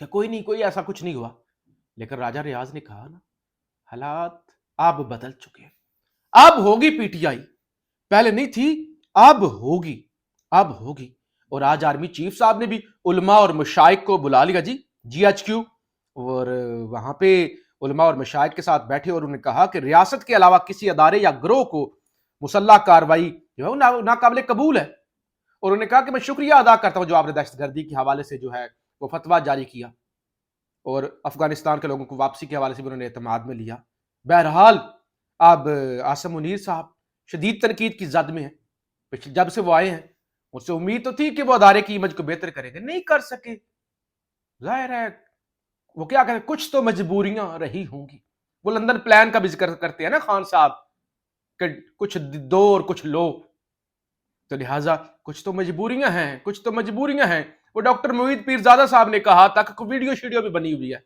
کہ کوئی نہیں, کوئی ایسا کچھ نہیں ہوا. لیکن راجہ ریاض نے کہا نا, حالات اب بدل چکے ہیں, اب ہوگی پی ٹی آئی, پہلے نہیں تھی, اب ہوگی, اب ہوگی. اور آج آرمی چیف صاحب نے بھی علماء اور مشائخ کو بلا لیا جی ایچ کیو, اور وہاں پہ علماء اور مشائخ کے ساتھ بیٹھے اور انہوں نے کہا کہ ریاست کے علاوہ کسی ادارے یا گروہ کو مسلح کاروائی جو ہے ناقابل قبول ہے. اور انہوں نے کہا کہ میں شکریہ ادا کرتا ہوں جو آپ نے دہشت گردی کے حوالے سے جو ہے وہ فتویٰ جاری کیا, اور افغانستان کے لوگوں کو واپسی کے حوالے سے بھی انہوں نے اعتماد میں لیا. بہرحال اب عاصم منیر صاحب شدید تنقید کی زد میں ہیں. جب سے وہ آئے ہیں مجھ سے امید تو تھی کہ وہ ادارے کی امیج کو بہتر کریں گے, نہیں کر سکے. ظاہر ہے وہ کیا کہتے ہیں, کچھ تو مجبوریاں رہی ہوں گی. وہ لندن پلان کا بھی ذکر کرتے ہیں نا خان صاحب, کہ کچھ دو اور کچھ لو, تو لہٰذا کچھ تو مجبوریاں ہیں, کچھ تو مجبوریاں ہیں. وہ ڈاکٹر موحید پیرزادہ صاحب نے کہا تھا کہ ویڈیو شیڈیو بھی بنی ہوئی ہے,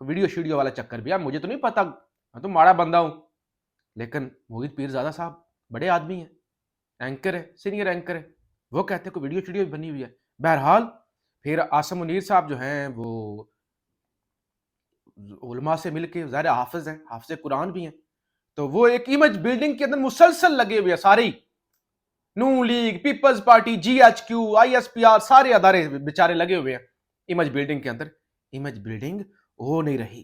ویڈیو شیڈیو والا چکر بھی ہے, مجھے تو نہیں پتا, میں تو ماڑا بندہ ہوں. لیکن موحید پیرزادہ صاحب بڑے آدمی ہیں, اینکر ہے, سینئر اینکر ہے, وہ کہتے ہیں کہ ویڈیو شیڈیو بھی بنی ہوئی ہے. بہرحال پھر عاصم منیر صاحب جو ہیں وہ علماء سے مل کے, ظاہر حافظ ہیں, حافظ قرآن بھی ہیں, تو وہ ایک امیج بلڈنگ کے اندر مسلسل لگے ہوئے ہیں. سارے Noon League, Peoples Party, G H Q, I S P R, سارے ادارے بیچارے لگے ہوئے ہیں امیج بلڈنگ کے اندر. امیج بلڈنگ ہو نہیں رہی,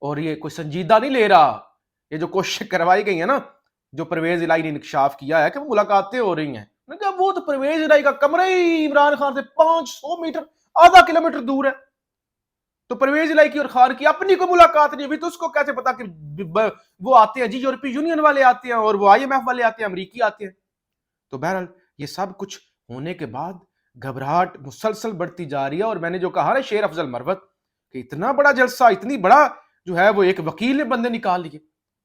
اور یہ کوئی سنجیدہ نہیں لے رہا. یہ جو کوشش کروائی گئی ہیں نا, جو پرویز الہی نے انکشاف کیا ہے کہ ملاقاتیں ہو رہی ہیں, وہ تو پرویز الہی کا کمرہ ہی عمران خان سے 500 میٹر, آدھا کلومیٹر دور ہے. تو پرویز الہی کی اور خان کی اپنی کوئی ملاقات نہیں ہوئی, تو اس کو کیسے پتا کہ وہ آتے ہیں جی یورپی یونین والے آتے ہیں, اور وہ آئی ایم ایف والے آتے ہیں, امریکی آتے ہیں. تو بہرحال یہ سب کچھ ہونے کے بعد گھبراہٹ مسلسل بڑھتی جا رہی ہے. اور میں نے جو کہا نا شیر افضل مروت کہ اتنا بڑا جلسہ, اتنی بڑا جو ہے وہ ایک وکیل نے بندے نکال لیے,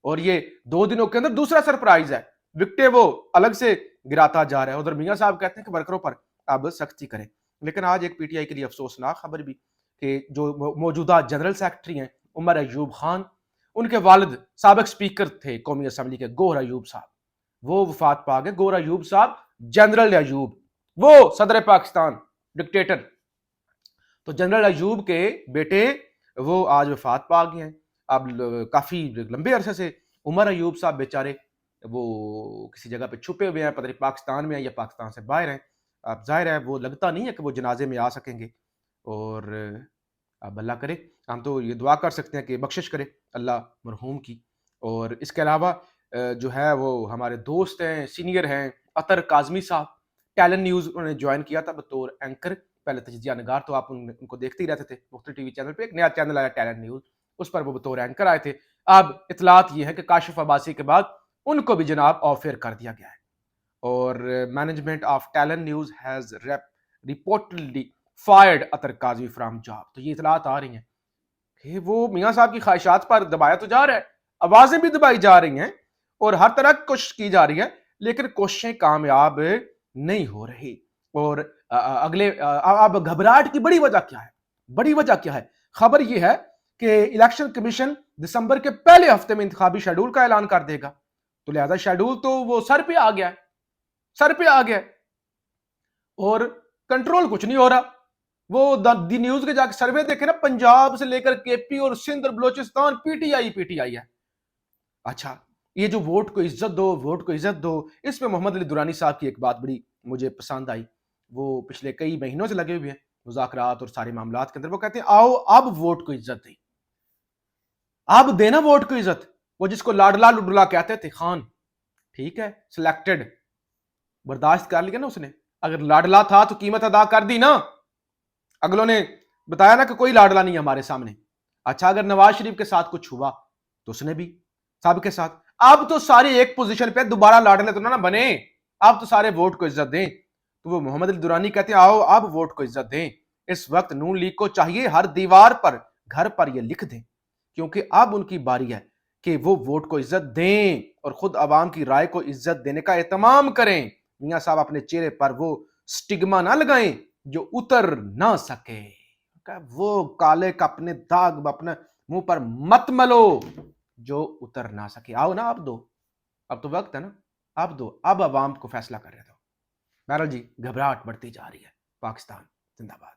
اور یہ 2 دنوں کے اندر دوسرا سرپرائز ہے, وکٹے وہ الگ سے گراتا جا رہا ہے. ادھر میاں صاحب کہتے ہیں کہ ورکروں پر اب سختی کریں. لیکن آج ایک پی ٹی آئی کے لیے افسوسناک خبر بھی کہ جو موجودہ جنرل سیکرٹری ہیں عمر ایوب خان, ان کے والد سابق سپیکر تھے قومی اسمبلی کے گوہر ایوب صاحب, وہ وفات پا گئے. گوہر ایوب صاحب جنرل ایوب, وہ صدر پاکستان ڈکٹیٹر, تو جنرل ایوب کے بیٹے وہ آج وفات پا گئے ہیں. اب کافی لمبے عرصے سے عمر ایوب صاحب بیچارے وہ کسی جگہ پہ چھپے ہوئے ہیں, پتہ نہیں پاکستان میں ہیں یا پاکستان سے باہر ہیں. اب ظاہر ہے وہ لگتا نہیں ہے کہ وہ جنازے میں آ سکیں گے, اور اب اللہ کرے, ہم تو یہ دعا کر سکتے ہیں کہ بخشش کرے اللہ مرحوم کی. اور اس کے علاوہ جو ہے وہ ہمارے دوست ہیں, سینئر ہیں, عطر کاظمی صاحب, ٹیلنٹ نیوز انہوں نے جوائن کیا تھا بطور اینکر, پہلے تجزیہ نگار تو آپ ان کو دیکھتے ہی رہتے تھے مختلف ٹی وی چینل پہ, ایک نیا چینل آیا ٹیلنٹ نیوز, اس پر وہ بطور اینکر آئے تھے. اب اطلاعات یہ ہے کہ کاشف عباسی کے بعد ان کو بھی جناب آف ایئر کر دیا گیا ہے, اور management of talent news has reportedly fired Atar Kazmi from job. تو یہ اطلاعات آ رہی ہیں کہ وہ میاں صاحب کی خواہشات پر دبایا تو جا رہا ہے, آوازیں بھی دبائی جا رہی ہیں, اور ہر طرح کی کوشش کی جا رہی ہے, لیکن کوششیں کامیاب نہیں ہو رہی. اور اگلے اب گھبراہٹ کی بڑی وجہ کیا ہے, بڑی وجہ کیا ہے؟ خبر یہ ہے کہ الیکشن کمیشن دسمبر کے پہلے ہفتے میں انتخابی شیڈول کا اعلان کر دے گا. تو لہذا شیڈول تو وہ سر پہ آ گیا ہے, سر پہ آ گیا ہے, اور کنٹرول کچھ نہیں ہو رہا. وہ دی نیوز کے جا کے سروے دیکھے نا, پنجاب سے لے کر کے پی اور سندھ اور بلوچستان پی ٹی آئی ہے. اچھا یہ جو ووٹ کو عزت دو, ووٹ کو عزت دو, اس میں محمد علی درانی صاحب کی ایک بات بڑی مجھے پسند آئی. وہ پچھلے کئی مہینوں سے لگے ہوئے ہیں مذاکرات اور سارے معاملات کے اندر. وہ کہتے ہیں آؤ اب ووٹ کو عزت دیں, اب دینا ووٹ کو عزت. وہ جس کو لاڈلا لڈلا کہتے تھے, خان ٹھیک ہے سلیکٹڈ, برداشت کر لیا نا اس نے. اگر لاڈلا تھا تو قیمت ادا کر دی نا, اگلوں نے بتایا نا کہ کوئی لاڈلا نہیں ہمارے سامنے. اچھا اگر نواز شریف کے ساتھ کچھ ہوا تو اس نے بھی سب کے ساتھ. اب تو ساری ایک پوزیشن پہ دوبارہ لاڈلے تو نہ بنے, اب تو سارے ووٹ کو عزت دیں. تو وہ محمد علی درانی کہتے ہیں آؤ اب ووٹ کو عزت دیں. اس وقت نون لیگ کو چاہیے ہر دیوار پر گھر پر یہ لکھ دیں, کیونکہ اب ان کی باری ہے کہ وہ ووٹ کو عزت دیں اور خود عوام کی رائے کو عزت دینے کا اہتمام کریں. میاں صاحب اپنے چہرے پر وہ سٹگما نہ لگائیں جو اتر نہ سکے. وہ کالے کا اپنے داغ اپنے منہ پر مت ملو جو اتر نہ سکے. آؤ نا اب دو, اب تو وقت ہے نا, اب دو, اب عوام کو فیصلہ کر رہے تھے. بہرحال جی گھبراہٹ بڑھتی جا رہی ہے. پاکستان زندہ باد.